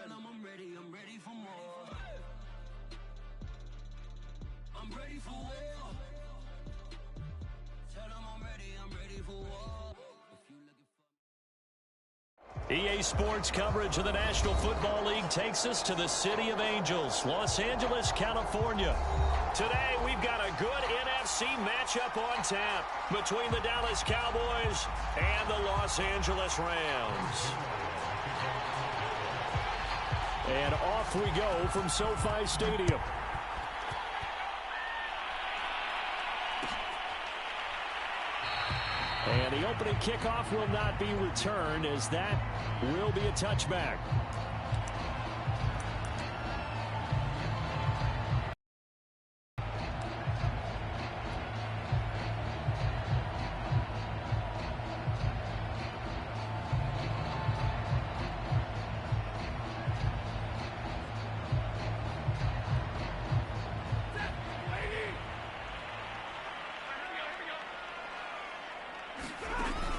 Tell them I'm ready for more. I'm ready for war. Tell them I'm ready for war. EA Sports coverage of the National Football League takes us to the City of Angels, Los Angeles, California. Today, we've got a good NFC matchup on tap between the Dallas Cowboys and the Los Angeles Rams. And off we go from SoFi Stadium. And the opening kickoff will not be returned, as that will be a touchback.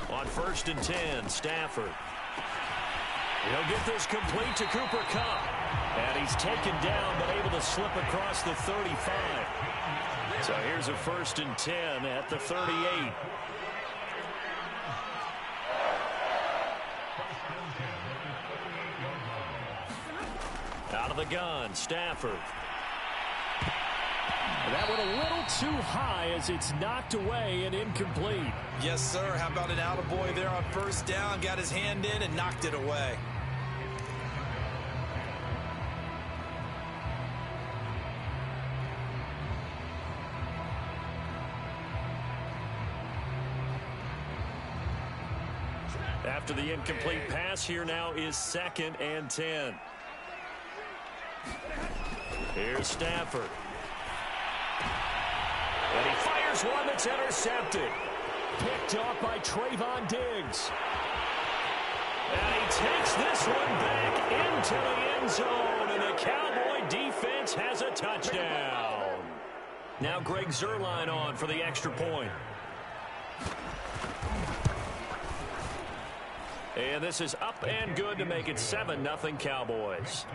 On 1st and 10, Stafford. He'll get this complete to Cooper Kupp. And he's taken down, but able to slip across the 35. So here's a 1st and 10 at the 38. Out of the gun, Stafford. That went a little too high as it's knocked away and incomplete. Yes, sir. How about an attaboy there on 1st down? Got his hand in and knocked it away. After the incomplete pass, here now is 2nd and 10. Here's Stafford. And he fires one that's intercepted. Picked off by Trayvon Diggs. And he takes this one back into the end zone. And the Cowboy defense has a touchdown. Now Greg Zuerlein on for the extra point. And this is up and good to make it 7-0 Cowboys.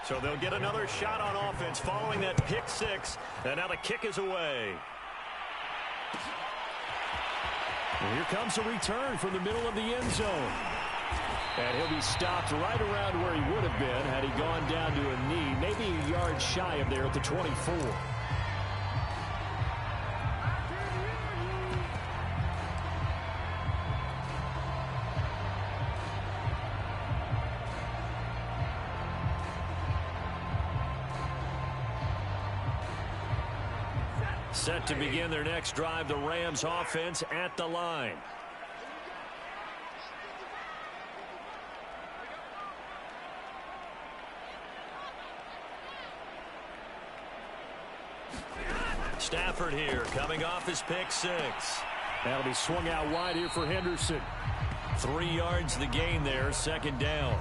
So they'll get another shot on offense following that pick six. And now the kick is away. And here comes a return from the middle of the end zone. And he'll be stopped right around where he would have been had he gone down to a knee, maybe a yard shy of there at the 24. Set to begin their next drive, the Rams offense at the line. Stafford here, coming off his pick six. That'll be swung out wide here for Henderson. 3 yards the gain there, 2nd down.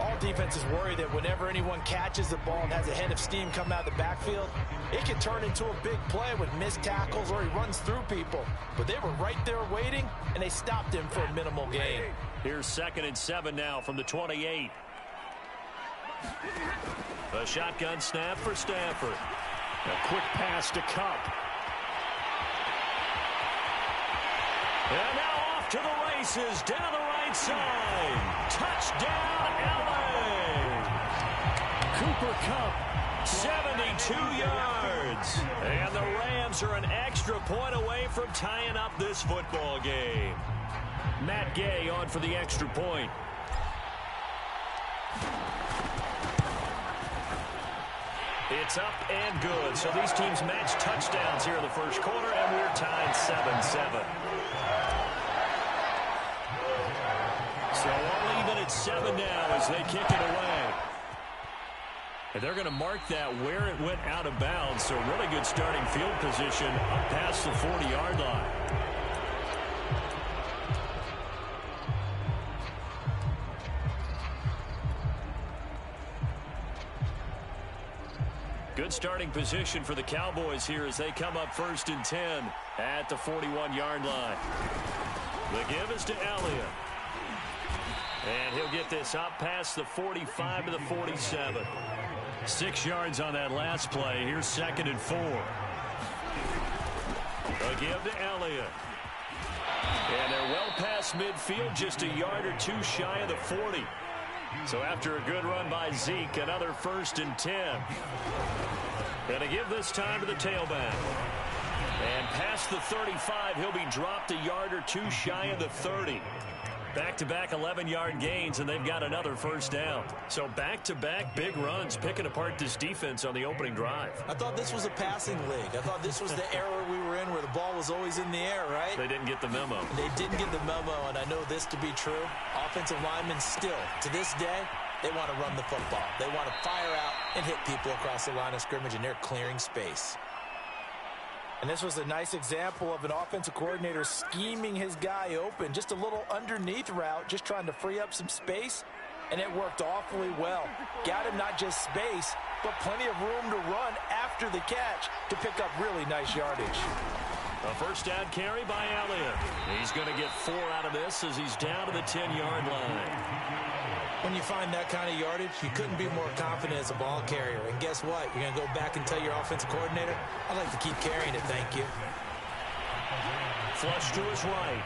All defenses worry that whenever anyone catches the ball and has a head of steam come out of the backfield, it can turn into a big play with missed tackles or he runs through people. But they were right there waiting, and they stopped him for a minimal gain. Here's 2nd and 7 now from the 28. A shotgun snap for Stafford. A quick pass to Kupp. And now off to the races down the right side. Touchdown, L.A. Cooper Kupp, 72 yards. And the Rams are an extra point away from tying up this football game. Matt Gay on for the extra point. It's up and good. So these teams match touchdowns here in the first quarter, and we're tied 7-7. So all even at 7 now as they kick it away. And they're going to mark that where it went out of bounds. So really good starting field position up past the 40-yard line. Good starting position for the Cowboys here as they come up 1st and 10 at the 41-yard line. The give is to Elliott. And he'll get this up past the 45 to the 47. 6 yards on that last play. Here's 2nd and 4. A give to Elliott. And they're well past midfield, just a yard or two shy of the 40. So after a good run by Zeke, another 1st and 10. Going to give this time to the tailback. And past the 35, he'll be dropped a yard or two shy of the 30. Back-to-back 11-yard gains, and they've got another 1st down. So back-to-back big runs, picking apart this defense on the opening drive. I thought this was a passing league. I thought this was the era we were in where the ball was always in the air, right? They didn't get the memo. They didn't get the memo, and I know this to be true. Offensive linemen still, to this day, they want to run the football. They want to fire out and hit people across the line of scrimmage, and they're clearing space. And this was a nice example of an offensive coordinator scheming his guy open. Just a little underneath route, just trying to free up some space, and it worked awfully well. Got him not just space, but plenty of room to run after the catch to pick up really nice yardage. A 1st down carry by Elliott. He's going to get 4 out of this as he's down to the 10-yard line. When you find that kind of yardage, you couldn't be more confident as a ball carrier. And guess what? You're going to go back and tell your offensive coordinator, I'd like to keep carrying it, thank you. Flush to his right.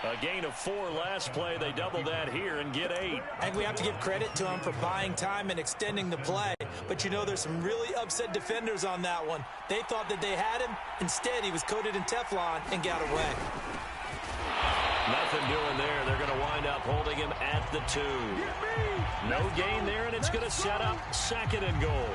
A gain of 4 last play. They double that here and get 8. I think we have to give credit to him for buying time and extending the play. But you know, there's some really upset defenders on that one. They thought that they had him. Instead, he was coated in Teflon and got away. Nothing doing there. They're going to wind up holding him at the 2. No gain there, and it's going to set up 2nd and goal.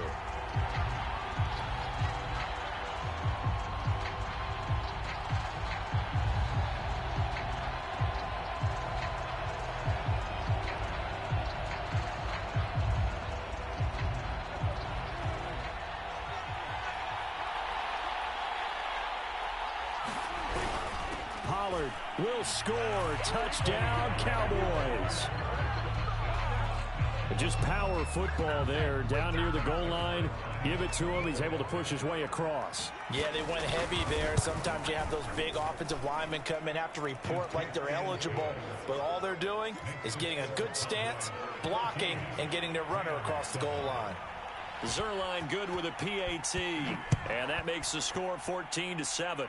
Will score. Touchdown, Cowboys. Just power football there. Down near the goal line. Give it to him. He's able to push his way across. Yeah, they went heavy there. Sometimes you have those big offensive linemen come in, have to report like they're eligible. But all they're doing is getting a good stance, blocking, and getting their runner across the goal line. Zerline good with a PAT. And that makes the score 14-7.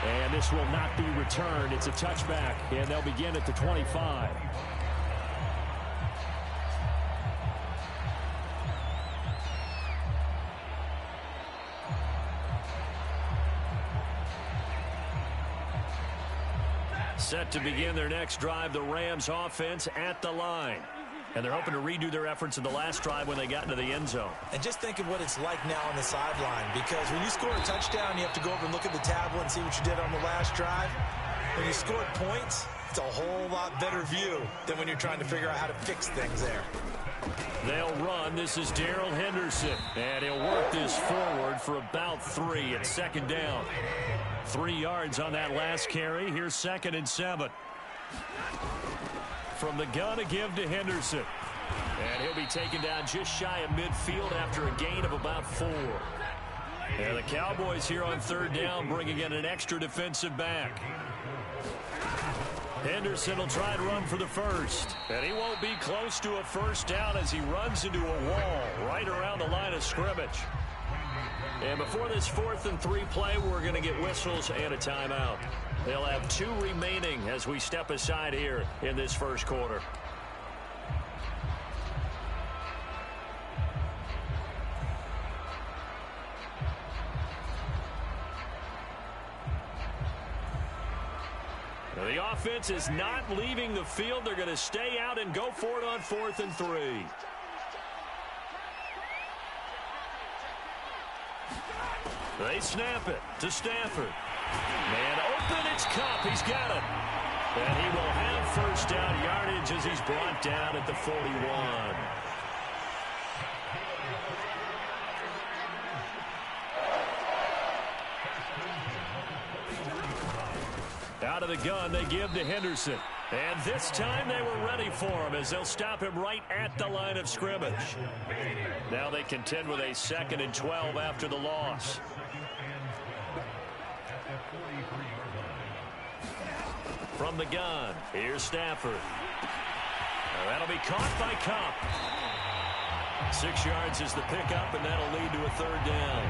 And this will not be returned. It's a touchback, and they'll begin at the 25. Set to begin their next drive, the Rams offense at the line. And they're hoping to redo their efforts in the last drive when they got into the end zone. And just think of what it's like now on the sideline, because when you score a touchdown, you have to go over and look at the tablet and see what you did on the last drive. When you scored points, it's a whole lot better view than when you're trying to figure out how to fix things there. They'll run. This is Gerald Henderson. And he'll work this forward for about 3 at 2nd down. 3 yards on that last carry. Here's 2nd and 7. From the gun, a give to Henderson. And he'll be taken down just shy of midfield after a gain of about 4. And the Cowboys here on 3rd down bringing in an extra defensive back. Henderson will try and run for the 1st. And he won't be close to a 1st down as he runs into a wall right around the line of scrimmage. And before this 4th and 3 play, we're going to get whistles and a timeout. They'll have 2 remaining as we step aside here in this 1st quarter. Now, the offense is not leaving the field. They're going to stay out and go for it on 4th and 3. They snap it to Stafford. Man open, it's Cup. He's got it. And he will have 1st down yardage as he's brought down at the 41. Out of the gun, they give to Henderson. And this time they were ready for him as they'll stop him right at the line of scrimmage. Now they contend with a 2nd and 12 after the loss. From the gun, here's Stafford. That'll be caught by Cup. 6 yards is the pickup, and that'll lead to a 3rd down.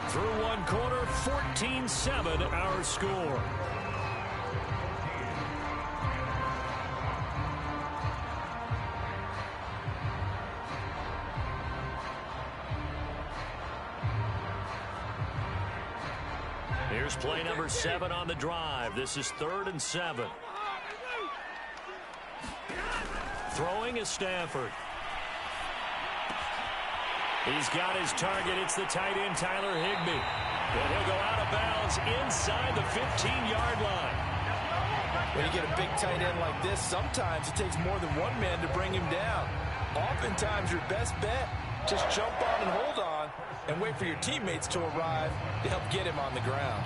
Through one quarter, 14-7 our score. Here's play number 7 on the drive. This is 3rd and 7. Throwing is Stafford. He's got his target. It's the tight end, Tyler Higbee. And he'll go out of bounds inside the 15-yard line. When you get a big tight end like this, sometimes it takes more than one man to bring him down. Oftentimes, your best bet, just jump on and hold on and wait for your teammates to arrive to help get him on the ground.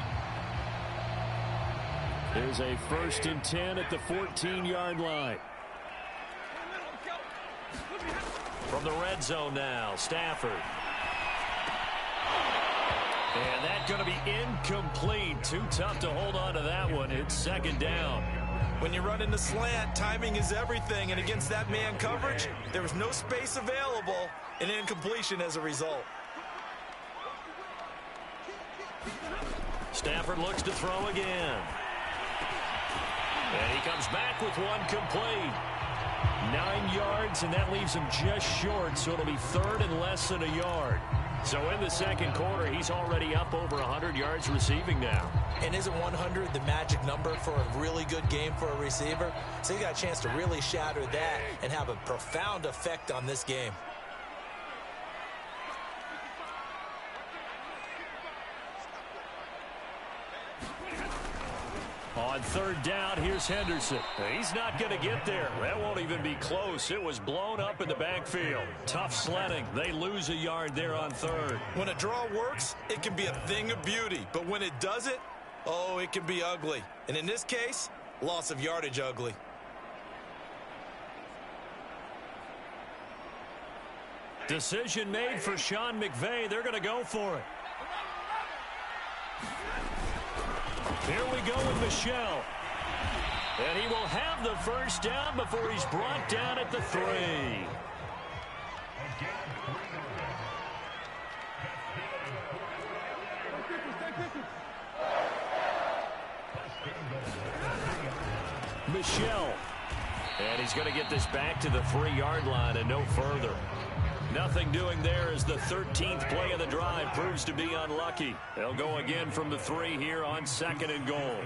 There's a 1st and 10 at the 14-yard line. From the red zone now, Stafford. And that's going to be incomplete. Too tough to hold on to that one. It's 2nd down. When you run in the slant, timing is everything. And against that man coverage, there was no space available, and incompletion as a result. Stafford looks to throw again. And he comes back with one complete. 9 yards, and that leaves him just short, so it'll be 3rd and less than a yard. So in the 2nd quarter, he's already up over 100 yards receiving now. And isn't 100 the magic number for a really good game for a receiver? So you got a chance to really shatter that and have a profound effect on this game. On 3rd down, here's Henderson. He's not going to get there. That won't even be close. It was blown up in the backfield. Tough sledding. They lose a yard there on 3rd. When a draw works, it can be a thing of beauty. But when it doesn't, oh, it can be ugly. And in this case, loss of yardage ugly. Decision made for Sean McVay. They're going to go for it. Here we go with Michelle. And he will have the 1st down before he's brought down at the 3. Michelle. And he's going to get this back to the 3-yard line and no further. Nothing doing there as the 13th play of the drive proves to be unlucky. They'll go again from the 3 here on 2nd and goal.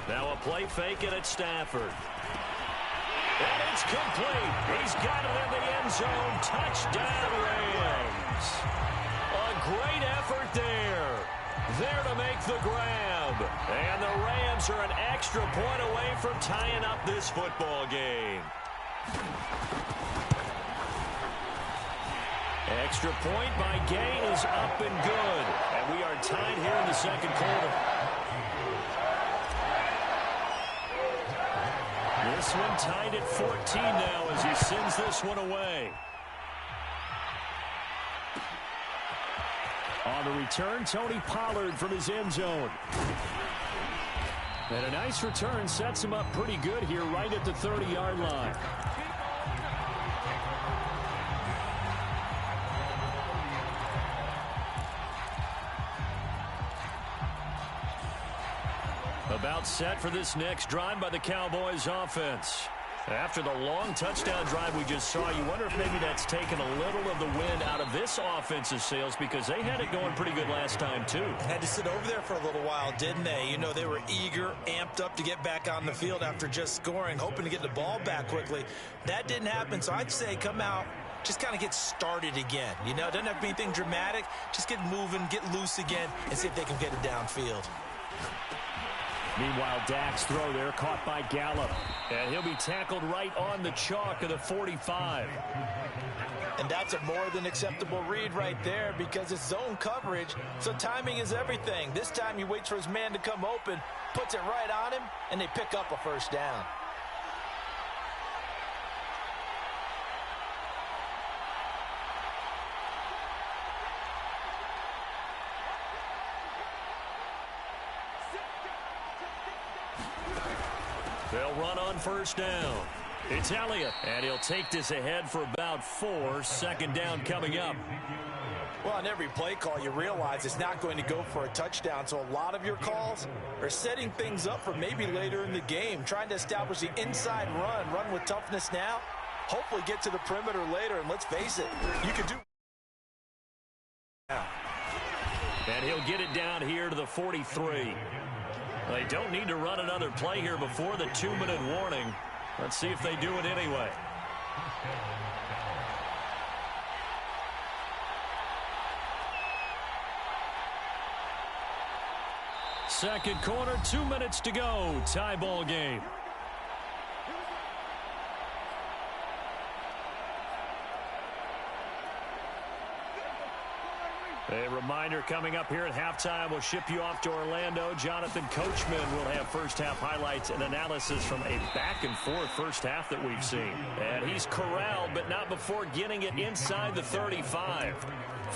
Now a play fake it at Stafford. And it's complete. He's got it in the end zone. Touchdown, Rams. A great effort there. There to make the grab. And the Rams are an extra point away from tying up this football game. Extra point by Gain is up and good. And we are tied here in the 2nd quarter. This one tied at 14 now as he sends this one away. On the return, Tony Pollard from his end zone. And a nice return sets him up pretty good here right at the 30-yard line. About set for this next drive by the Cowboys offense. After the long touchdown drive we just saw, you wonder if maybe that's taken a little of the wind out of this offensive sails because they had it going pretty good last time too. Had to sit over there for a little while, didn't they? You know, they were eager, amped up to get back on the field after just scoring, hoping to get the ball back quickly. That didn't happen, so I'd say come out just kind of get started again. You know, it doesn't have to be anything dramatic. Just get moving, get loose again, and see if they can get it downfield. Meanwhile, Dak's throw there caught by Gallup. And he'll be tackled right on the chalk of the 45. And that's a more than acceptable read right there because it's zone coverage, so timing is everything. This time he waits for his man to come open, puts it right on him, and they pick up a first down. They'll run on first down. It's Elliott, and he'll take this ahead for about 4. Second down coming up. Well, on every play call, you realize it's not going to go for a touchdown, so a lot of your calls are setting things up for maybe later in the game, trying to establish the inside run with toughness now, hopefully get to the perimeter later, and let's face it, you could do. And he'll get it down here to the 43. They don't need to run another play here before the 2-minute warning. Let's see if they do it anyway. Second quarter, 2 minutes to go. Tie ball game. A reminder coming up here at halftime. We'll ship you off to Orlando. Jonathan Coachman will have first-half highlights and analysis from a back-and-forth first half that we've seen. And he's corralled, but not before getting it inside the 35.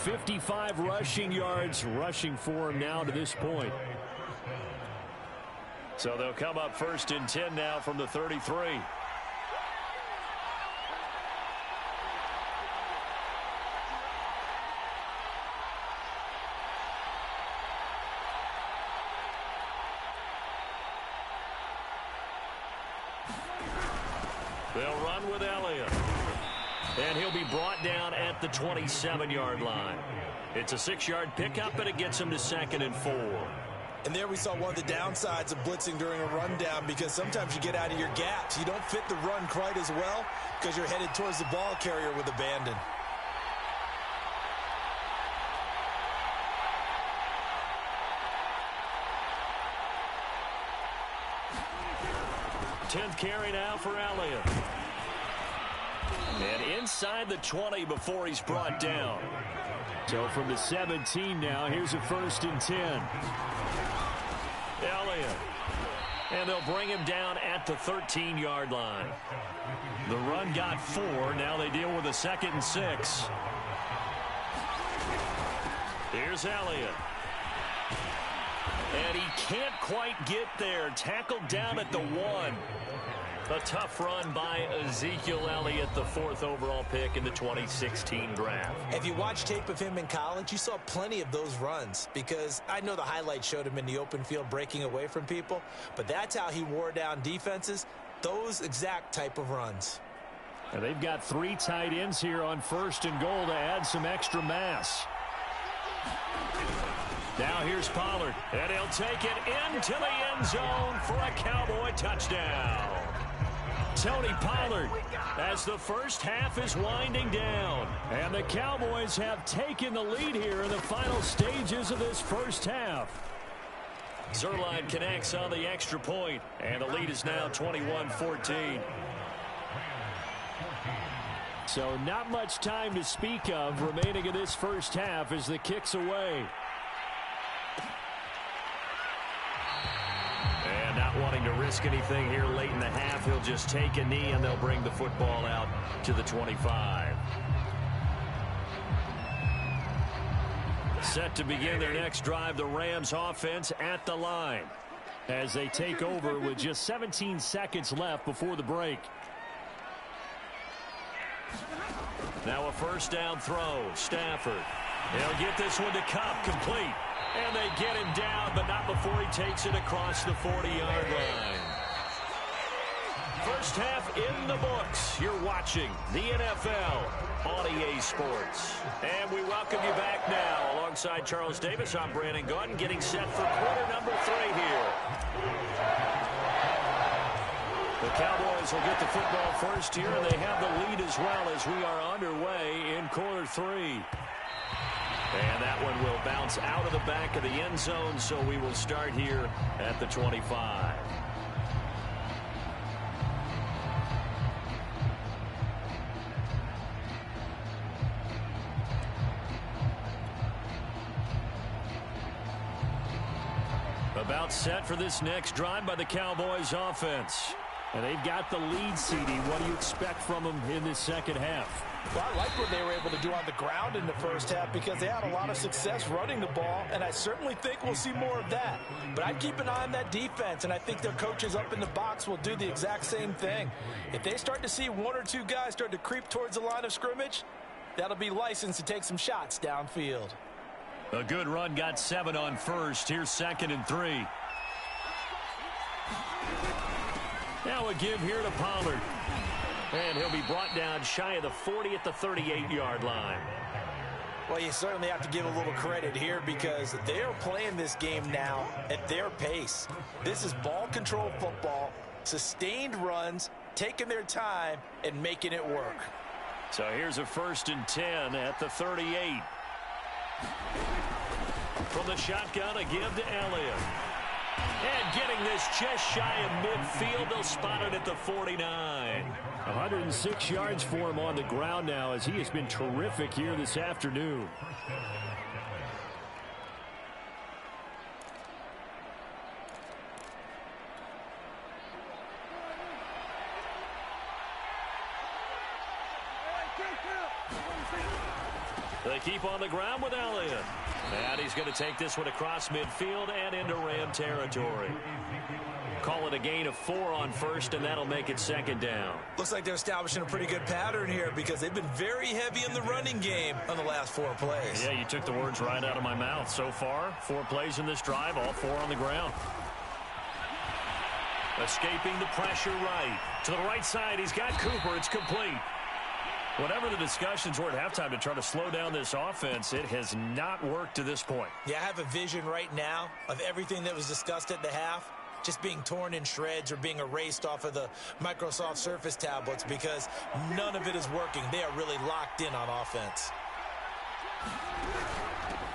55 rushing yards rushing for him now to this point. So they'll come up 1st and 10 now from the 33. They'll run with Elliott. And he'll be brought down at the 27-yard line. It's a 6-yard pickup, and it gets him to 2nd and 4. And there we saw one of the downsides of blitzing during a rundown because sometimes you get out of your gaps. You don't fit the run quite as well because you're headed towards the ball carrier with abandon. Tenth carry now for Elliott. And inside the 20 before he's brought down. So from the 17 now, here's a 1st and 10. Elliott. And they'll bring him down at the 13-yard line. The run got 4. Now they deal with a 2nd and 6. Here's Elliott. And he can't quite get there. Tackled down at the 1. A tough run by Ezekiel Elliott, the 4th overall pick in the 2016 draft. If you watch tape of him in college, you saw plenty of those runs because I know the highlights showed him in the open field breaking away from people, but that's how he wore down defenses, those exact type of runs. And they've got 3 tight ends here on 1st and goal to add some extra mass. Now here's Pollard, and he'll take it into the end zone for a Cowboy touchdown. Tony Pollard as the first half is winding down. And the Cowboys have taken the lead here in the final stages of this first half. Zerline connects on the extra point, and the lead is now 21-14. So not much time to speak of remaining in this first half as the kick's away. And not wanting to risk anything here late in the half, he'll just take a knee and they'll bring the football out to the 25. Set to begin their next drive, the Rams offense at the line as they take over with just 17 seconds left before the break. Now a first down throw. Stafford. He'll get this one to Kupp, complete. And they get him down, but not before he takes it across the 40-yard line. First half in the books. You're watching the NFL on EA Sports. And we welcome you back now. Alongside Charles Davis, I'm Brandon Gaudin, getting set for quarter number 3 here. The Cowboys will get the football first here, and they have the lead as well as we are underway in quarter 3. And that one will bounce out of the back of the end zone, so we will start here at the 25. About set for this next drive by the Cowboys offense. And they've got the lead, CD. What do you expect from them in this second half? Well, I like what they were able to do on the ground in the first half because they had a lot of success running the ball, and I certainly think we'll see more of that. But I'd keep an eye on that defense, and I think their coaches up in the box will do the exact same thing. If they start to see one or two guys start to creep towards the line of scrimmage, that'll be licensed to take some shots downfield. A good run, got 7 on first. Here's 2nd and 3. Now a give here to Pollard. And he'll be brought down shy of the 40 at the 38-yard line. Well, you certainly have to give a little credit here because they are playing this game now at their pace. This is ball control football, sustained runs, taking their time, and making it work. So here's a 1st and 10 at the 38. From the shotgun, a give to Elliott. And getting this just shy of midfield, they'll spot it at the 49. 106 yards for him on the ground now as he has been terrific here this afternoon. They keep on the ground with Elliott. And he's going to take this one across midfield and into Ram territory. Call it a gain of 4 on first, and that'll make it 2nd down. Looks like they're establishing a pretty good pattern here because they've been very heavy in the running game on the last 4 plays. Yeah, you took the words right out of my mouth. So far, 4 plays in this drive, all 4 on the ground. Escaping the pressure right. To the right side, he's got Cooper. It's complete. Whatever the discussions were at halftime to try to slow down this offense, it has not worked to this point. Yeah, I have a vision right now of everything that was discussed at the half just being torn in shreds or being erased off of the Microsoft Surface tablets because none of it is working. They are really locked in on offense.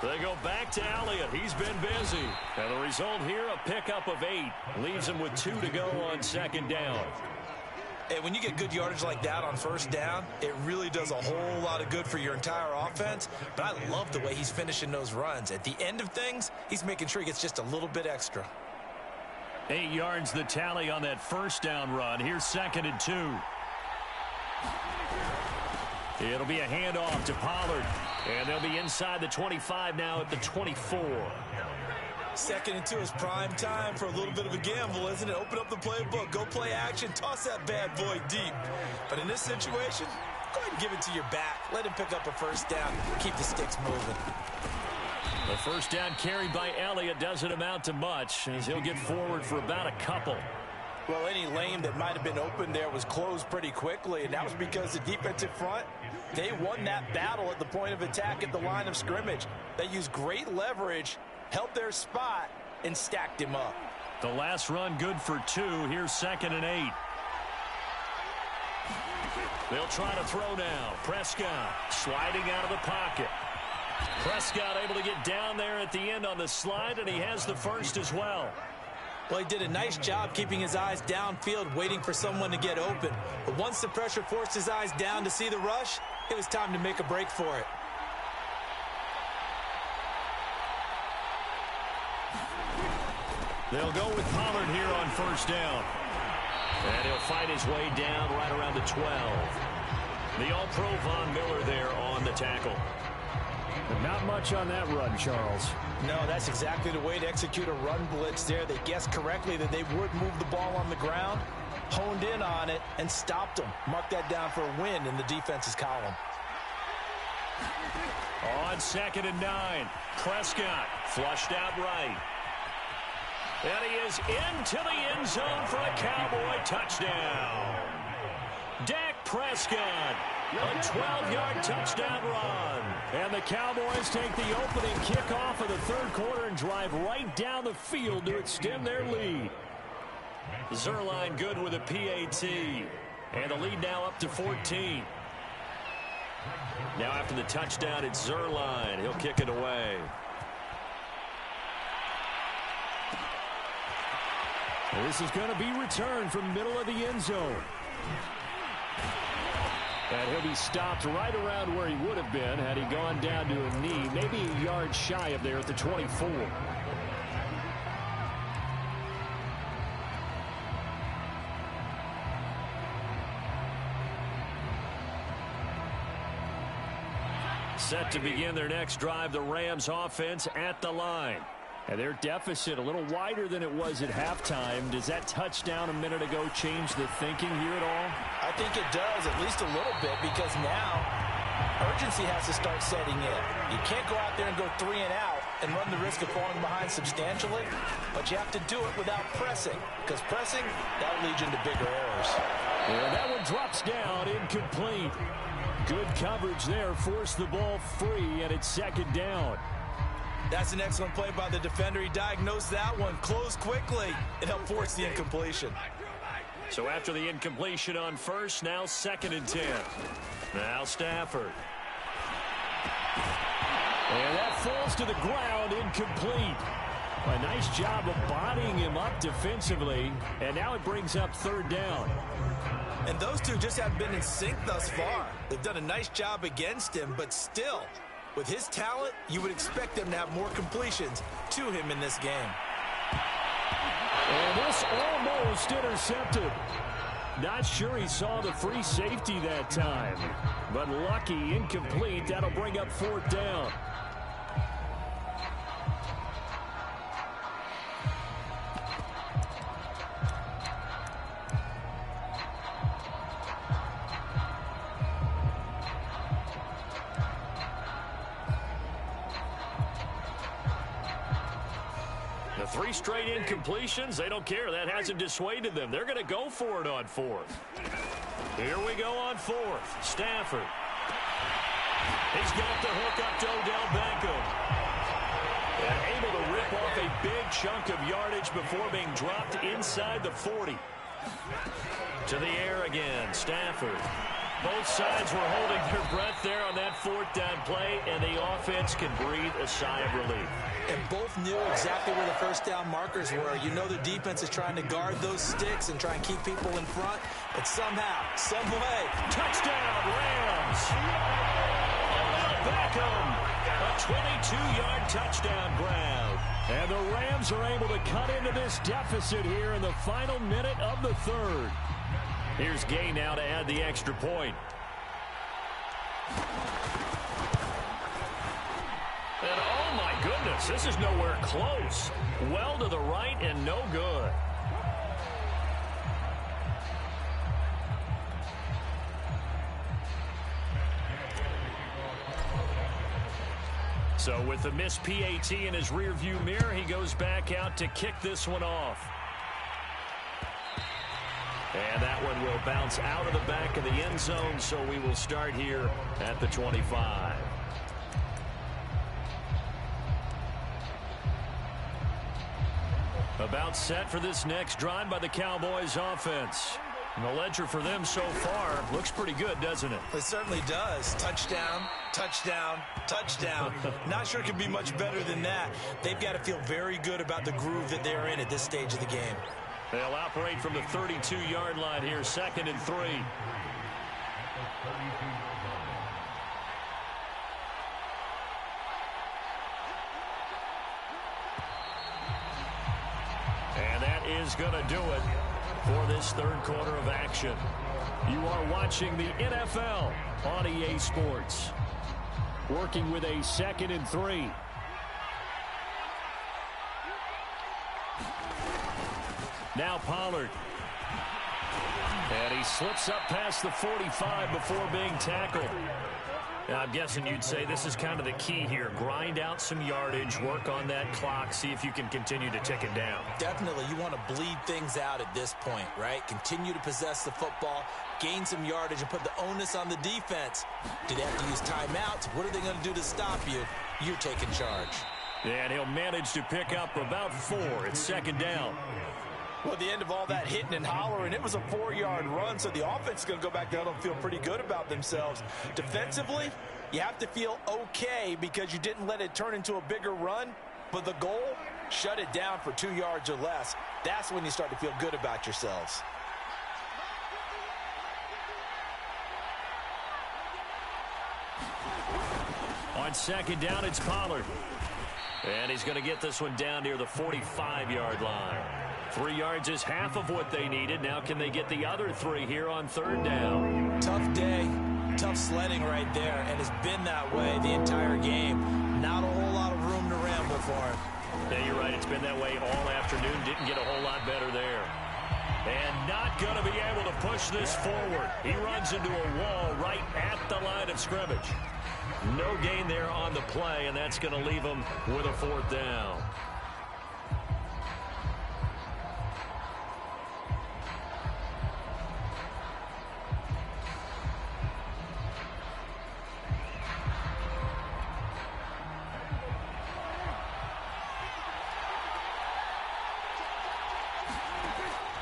They go back to Elliott. He's been busy. And the result here, a pickup of 8. Leaves him with 2 to go on 2nd down. And when you get good yardage like that on 1st down, it really does a whole lot of good for your entire offense. But I love the way he's finishing those runs. At the end of things, he's making sure he gets just a little bit extra. 8 yards the tally on that 1st down run. Here's 2nd and 2. It'll be a handoff to Pollard. And they'll be inside the 25 now at the 24. 2nd and 2 is prime time for a little bit of a gamble, isn't it? Open up the playbook, go play action, toss that bad boy deep. But in this situation, go ahead and give it to your back. Let him pick up a 1st down. Keep the sticks moving. The 1st down carried by Elliott doesn't amount to much as he'll get forward for about a couple. Well, any lane that might have been open there was closed pretty quickly, and that was because the defensive front, they won that battle at the point of attack at the line of scrimmage. They used great leverage, held their spot, and stacked him up. The last run good for 2. Here's 2nd and 8. They'll try to throw now. Prescott sliding out of the pocket. Prescott able to get down there at the end on the slide, and he has the 1st as well. Well, he did a nice job keeping his eyes downfield, waiting for someone to get open. But once the pressure forced his eyes down to see the rush, it was time to make a break for it. They'll go with Pollard here on 1st down. And he'll fight his way down right around the 12. The All-Pro Von Miller there on the tackle. But not much on that run, Charles. No, that's exactly the way to execute a run blitz there. They guessed correctly that they would move the ball on the ground, honed in on it, and stopped them. Mark that down for a win in the defense's column. On 2nd and 9, Prescott flushed out right. And he is into the end zone for a Cowboy touchdown. Dak Prescott, a 12-yard touchdown run. And the Cowboys take the opening kickoff of the 3rd quarter and drive right down the field to extend their lead. Zerline good with a PAT. And the lead now up to 14. Now after the touchdown, it's Zerline. He'll kick it away. This is going to be returned from middle of the end zone. And he'll be stopped right around where he would have been had he gone down to a knee, maybe a yard shy of there at the 24. Set to begin their next drive, the Rams offense at the line. And their deficit a little wider than it was at halftime. Does that touchdown a minute ago change the thinking here at all? I think it does, at least a little bit, because now urgency has to start setting in. You can't go out there and go 3 and out and run the risk of falling behind substantially, but you have to do it without pressing, because pressing, that leads into bigger errors. And that one drops down, incomplete. Good coverage there, forced the ball free, and it's second down. That's an excellent play by the defender. He diagnosed that one, closed quickly, and helped force the incompletion. So after the incompletion on first, now 2nd and 10. Now Stafford. And that falls to the ground, incomplete. A nice job of bodying him up defensively, and now it brings up 3rd down. And those two just haven't been in sync thus far. They've done a nice job against him, but still, with his talent, you would expect them to have more completions to him in this game. And this almost intercepted. Not sure he saw the free safety that time, but lucky, incomplete. That'll bring up 4th down. The 3 straight incompletions, they don't care. That hasn't dissuaded them. They're going to go for it on 4th. Here we go on 4th. Stafford. He's got the hook up to Odell Beckham. And able to rip off a big chunk of yardage before being dropped inside the 40. To the air again, Stafford. Both sides were holding their breath there on that 4th down play, and the offense can breathe a sigh of relief. And both knew exactly where the 1st down markers were. You know the defense is trying to guard those sticks and try and keep people in front, but somehow, some way, touchdown, Rams! Beckham, a 22-yard touchdown grab. And the Rams are able to cut into this deficit here in the final minute of the 3rd. Here's Gay now to add the extra point. And oh my goodness, this is nowhere close. Well to the right and no good. So with the missed PAT in his rearview mirror, he goes back out to kick this one off. And that one will bounce out of the back of the end zone, so we will start here at the 25. About set for this next drive by the Cowboys offense. And the ledger for them so far looks pretty good, doesn't it? It certainly does. Touchdown, touchdown, touchdown. Not sure it could be much better than that. They've got to feel very good about the groove that they're in at this stage of the game. They'll operate from the 32-yard line here, 2nd and 3. And that is going to do it for this 3rd quarter of action. You are watching the NFL on EA Sports. Working with a 2nd and 3. Now Pollard. And he slips up past the 45 before being tackled. Now, I'm guessing you'd say this is kind of the key here. Grind out some yardage, work on that clock, see if you can continue to tick it down. Definitely. You want to bleed things out at this point, right? Continue to possess the football, gain some yardage, and put the onus on the defense. Do they have to use timeouts? What are they going to do to stop you? You're taking charge. And he'll manage to pick up about 4. It's 2nd down. Well, at the end of all that hitting and hollering, it was a 4-yard run, so the offense is going to go back down and feel pretty good about themselves. Defensively, you have to feel okay because you didn't let it turn into a bigger run, but the goal, shut it down for 2 yards or less. That's when you start to feel good about yourselves. On second down, it's Pollard. And he's going to get this one down near the 45-yard line. 3 yards is half of what they needed. Now can they get the other 3 here on third down? Tough day, tough sledding right there, and it's been that way the entire game. Not a whole lot of room to ramble for him. Yeah, you're right. It's been that way all afternoon. Didn't get a whole lot better there. And not going to be able to push this forward. He runs into a wall right at the line of scrimmage. No gain there on the play, and that's going to leave him with a 4th down.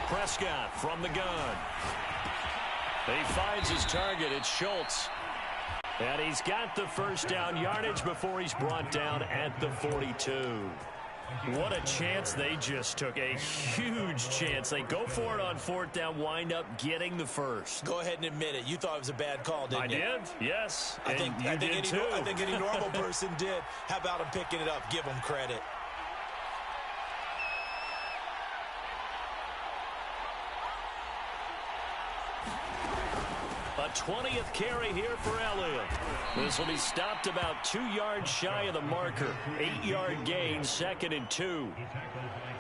Prescott from the gun. He finds his target. It's Schultz. And he's got the first down yardage before he's brought down at the 42. What a chance they just took. A huge chance. They go for it on 4th down, wind up getting the first. Go ahead and admit it. You thought it was a bad call, didn't you? I did, yes. I think any normal person did. How about him picking it up? Give him credit. A 20th carry here for Elliott. This will be stopped about 2 yards shy of the marker. 8-yard gain, 2nd and 2.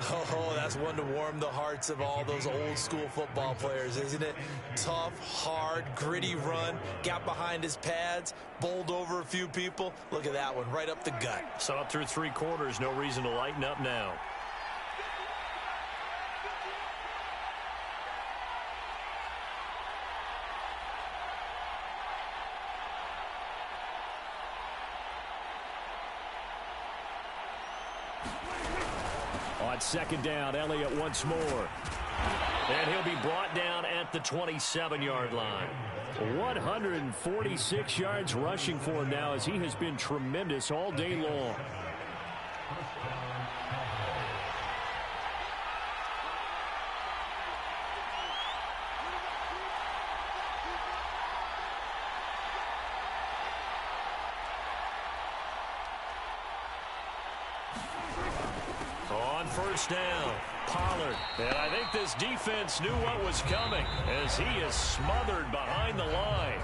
Oh, that's one to warm the hearts of all those old school football players, isn't it? Tough, hard, gritty run. Got behind his pads, bowled over a few people. Look at that one, right up the gut. Saw it through 3 quarters. No reason to lighten up now. On second down, Elliott once more. And he'll be brought down at the 27-yard line. 146 yards rushing for him now as he has been tremendous all day long. First down, Pollard. And I think this defense knew what was coming as he is smothered behind the line.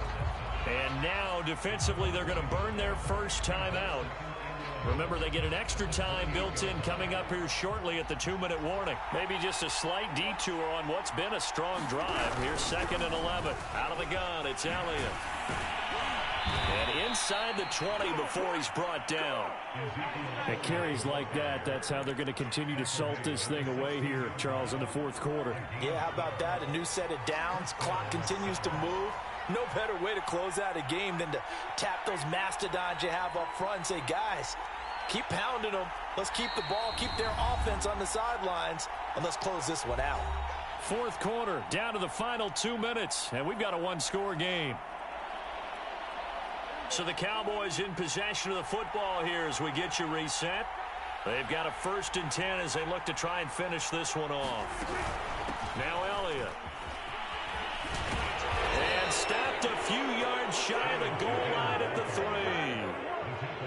And now defensively they're going to burn their first time out. Remember, they get an extra time built in coming up here shortly at the 2-minute warning. Maybe just a slight detour on what's been a strong drive. Here's 2nd and 11. Out of the gun, it's Elliott. And inside the 20 before he's brought down. At carries like that, that's how they're going to continue to salt this thing away here, Charles, in the 4th quarter. Yeah, how about that? A new set of downs. Clock continues to move. No better way to close out a game than to tap those mastodons you have up front and say, guys, keep pounding them. Let's keep the ball, keep their offense on the sidelines, and let's close this one out. 4th quarter, down to the final 2 minutes, and we've got a 1-score game. So the Cowboys in possession of the football here as we get you reset. They've got a 1st and 10 as they look to try and finish this one off. Now Elliott. And stopped a few yards shy of the goal line at the 3.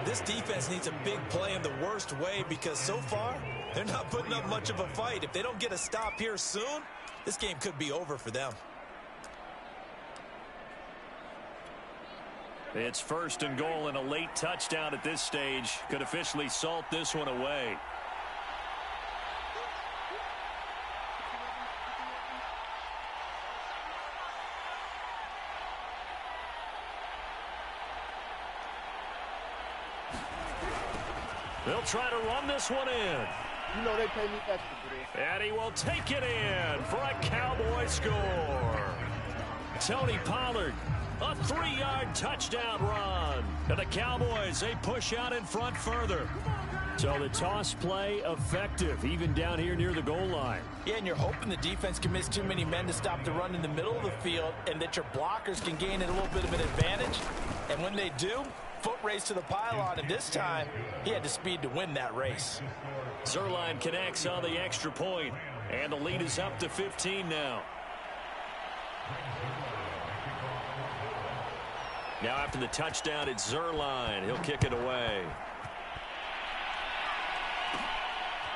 This defense needs a big play in the worst way because so far they're not putting up much of a fight. If they don't get a stop here soon, this game could be over for them. It's 1st and goal, and a late touchdown at this stage could officially salt this one away. They'll try to run this one in. You know they pay me extra for this. And he will take it in for a Cowboy score. Tony Pollard. A 3-yard touchdown run. And the Cowboys, they push out in front further. So the toss play effective, even down here near the goal line. Yeah, and you're hoping the defense can miss too many men to stop the run in the middle of the field and that your blockers can gain a little bit of an advantage. And when they do, foot race to the pylon, and this time he had the speed to win that race. Zerline connects on the extra point, and the lead is up to 15 now. Now after the touchdown, it's Zerline. He'll kick it away.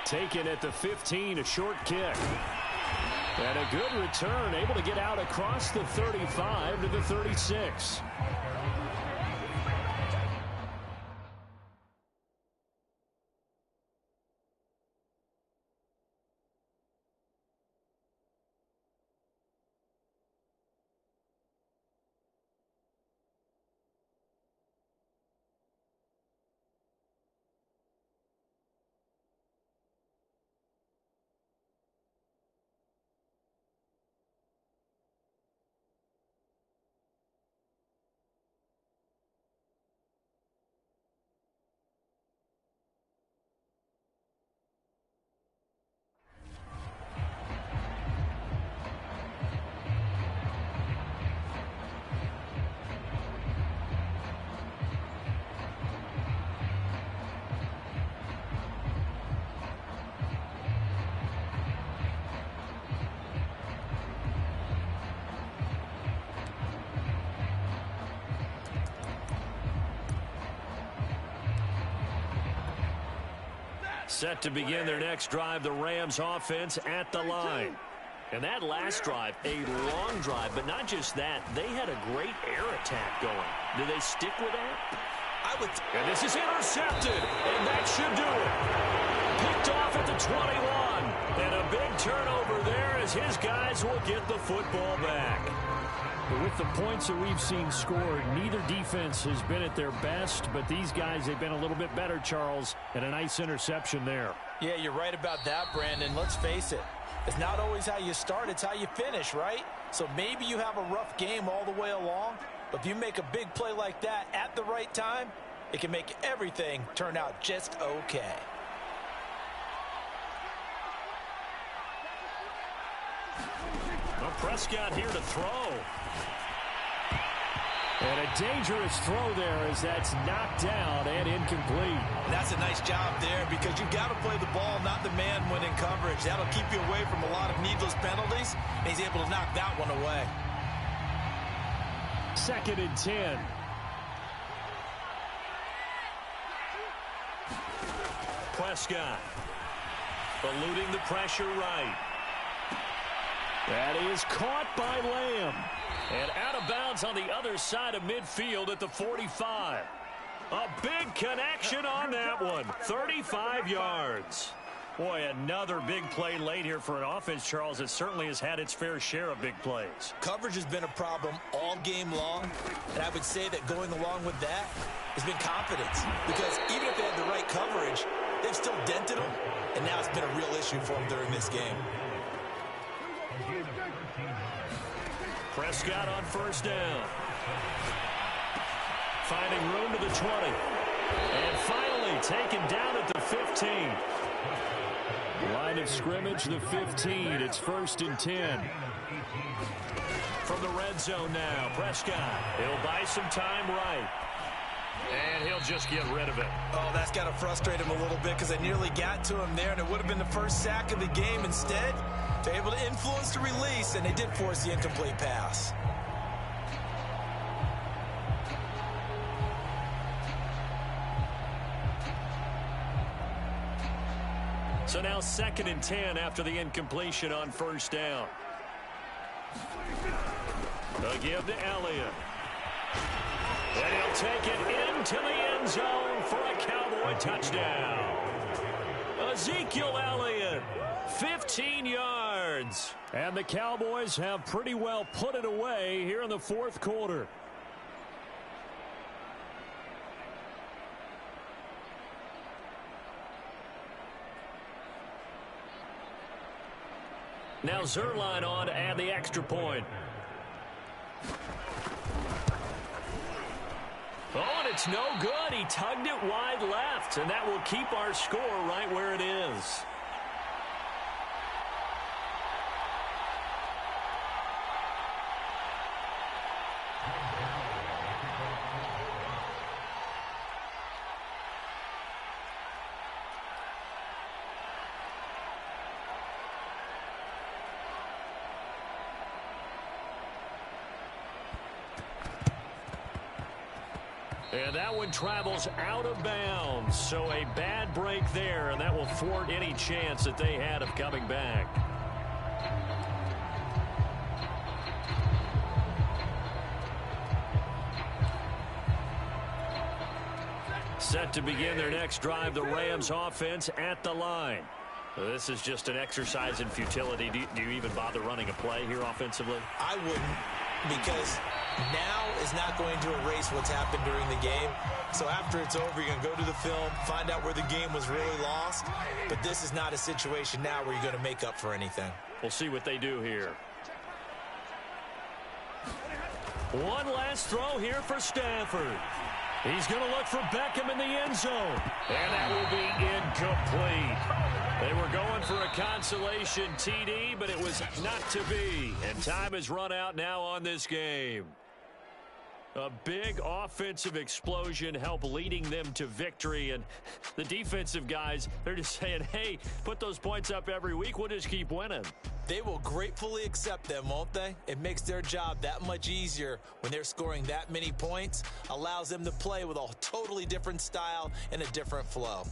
Taken at the 15, a short kick. And a good return, able to get out across the 35 to the 36. Set to begin their next drive, the Rams offense at the line. And that last drive, a long drive, but not just that. They had a great air attack going. Do they stick with that? And this is intercepted, and that should do it. Picked off at the 21. And a big turnover there as his guys will get the football back. But with the points that we've seen scored, neither defense has been at their best, but these guys, they've been a little bit better, Charles, and a nice interception there. Yeah, you're right about that, Brandon. Let's face it. It's not always how you start, it's how you finish, right? So maybe you have a rough game all the way along, but if you make a big play like that at the right time, it can make everything turn out just okay. Well, Prescott here to throw. And a dangerous throw there as that's knocked down and incomplete. That's a nice job there because you've got to play the ball, not the man when in coverage. That'll keep you away from a lot of needless penalties, and he's able to knock that one away. 2nd and 10. Prescott eluding the pressure right. That is caught by Lamb. And out of bounds on the other side of midfield at the 45. A big connection on that one. 35 yards. Boy, another big play late here for an offense, Charles, that certainly has had its fair share of big plays. Coverage has been a problem all game long, and I would say that going along with that has been confidence. Because even if they had the right coverage, they've still dented them, and now it's been a real issue for them during this game. Prescott on 1st down. Finding room to the 20. And finally taken down at the 15. Line of scrimmage, the 15. It's 1st and 10. From the red zone now, Prescott. He'll buy some time right. And he'll just get rid of it. Oh, that's got to frustrate him a little bit because they nearly got to him there, and it would have been the first sack of the game. Instead, they're able to influence the release, and they did force the incomplete pass. So now 2nd and 10 after the incompletion on 1st down. They'll give to Elliott. And he'll take it into the end zone for a Cowboy touchdown. Ezekiel Elliott, 15 yards. And the Cowboys have pretty well put it away here in the 4th quarter. Now Zerline on to add the extra point. Oh, and it's no good. He tugged it wide left, and that will keep our score right where it is. And that one travels out of bounds. So a bad break there, and that will thwart any chance that they had of coming back. Set to begin their next drive, the Rams offense at the line. This is just an exercise in futility. Do you even bother running a play here offensively? I wouldn't, because now is not going to erase what's happened during the game. So after it's over, you're going to go to the film, find out where the game was really lost. But this is not a situation now where you're going to make up for anything. We'll see what they do here. One last throw here for Stafford. He's going to look for Beckham in the end zone. And that will be incomplete. They were going for a consolation TD, but it was not to be. And time has run out now on this game. A big offensive explosion helped leading them to victory. And the defensive guys, they're just saying, hey, put those points up every week. We'll just keep winning. They will gratefully accept them, won't they? It makes their job that much easier when they're scoring that many points. Allows them to play with a totally different style and a different flow.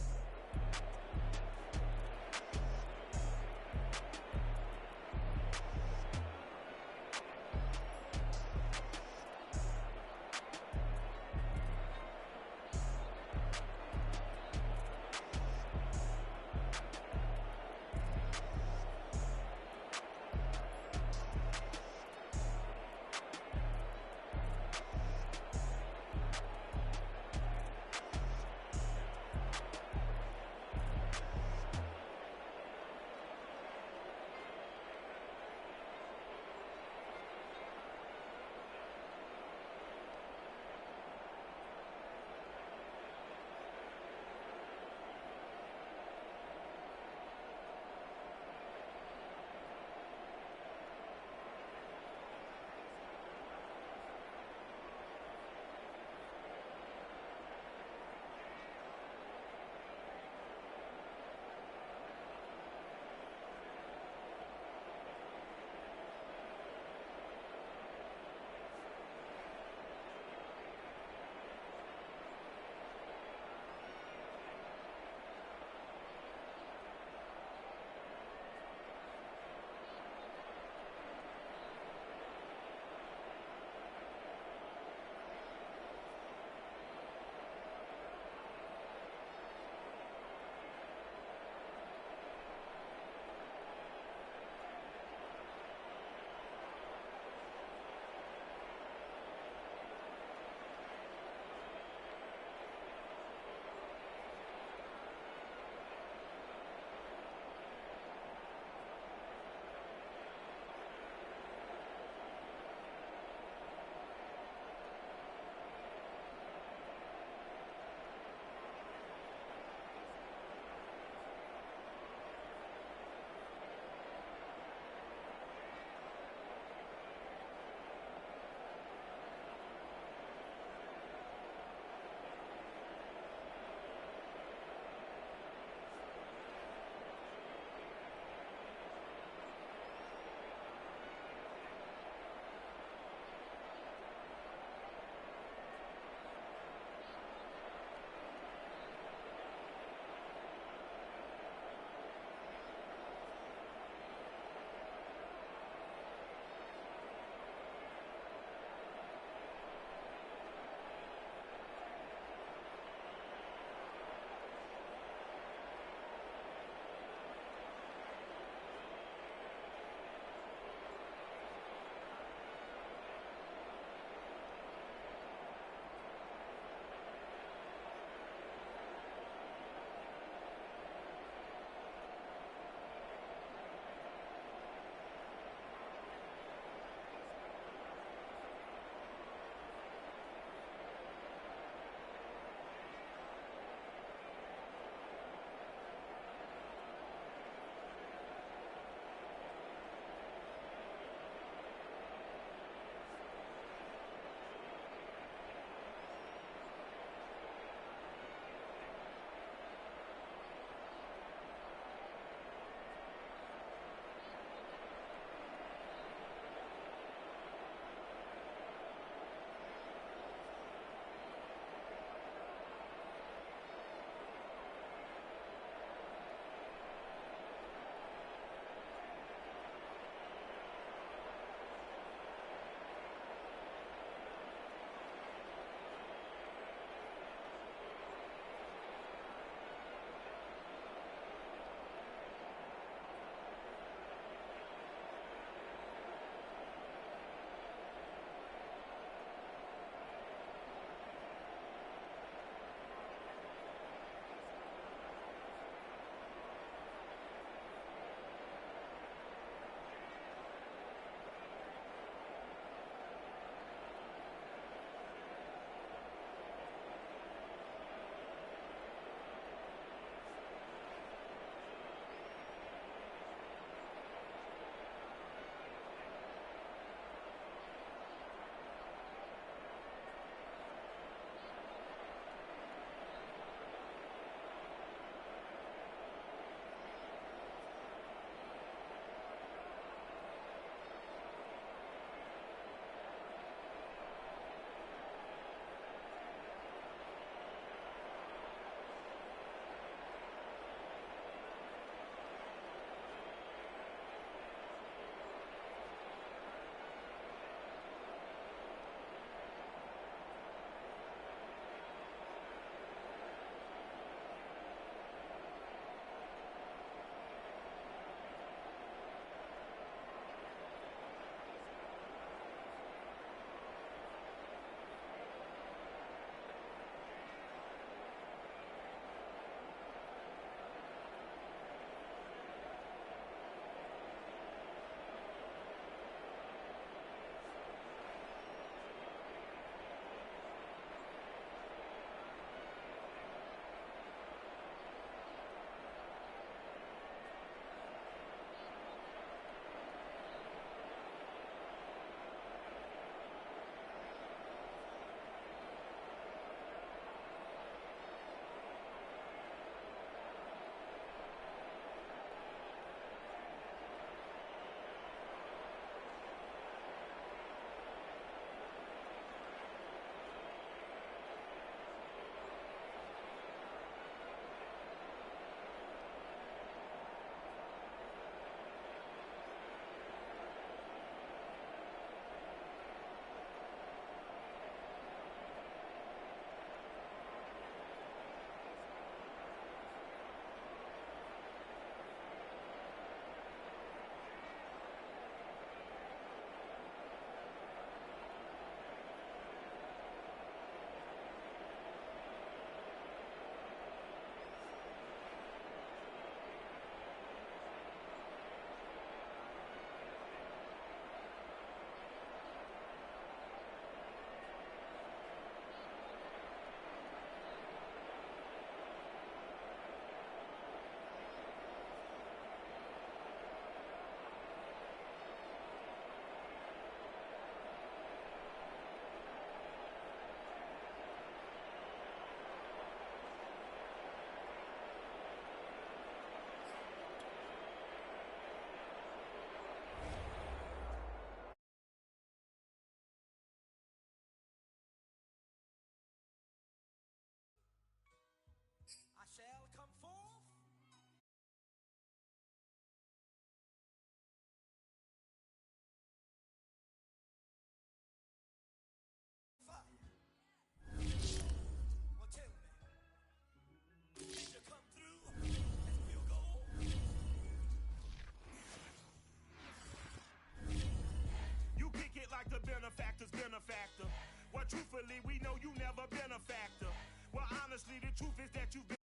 truthfully, we know you never been a factor. Well, honestly, the truth is that you've been.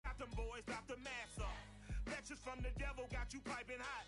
Got them boys, got the mass up. Lectures from the devil got you piping hot.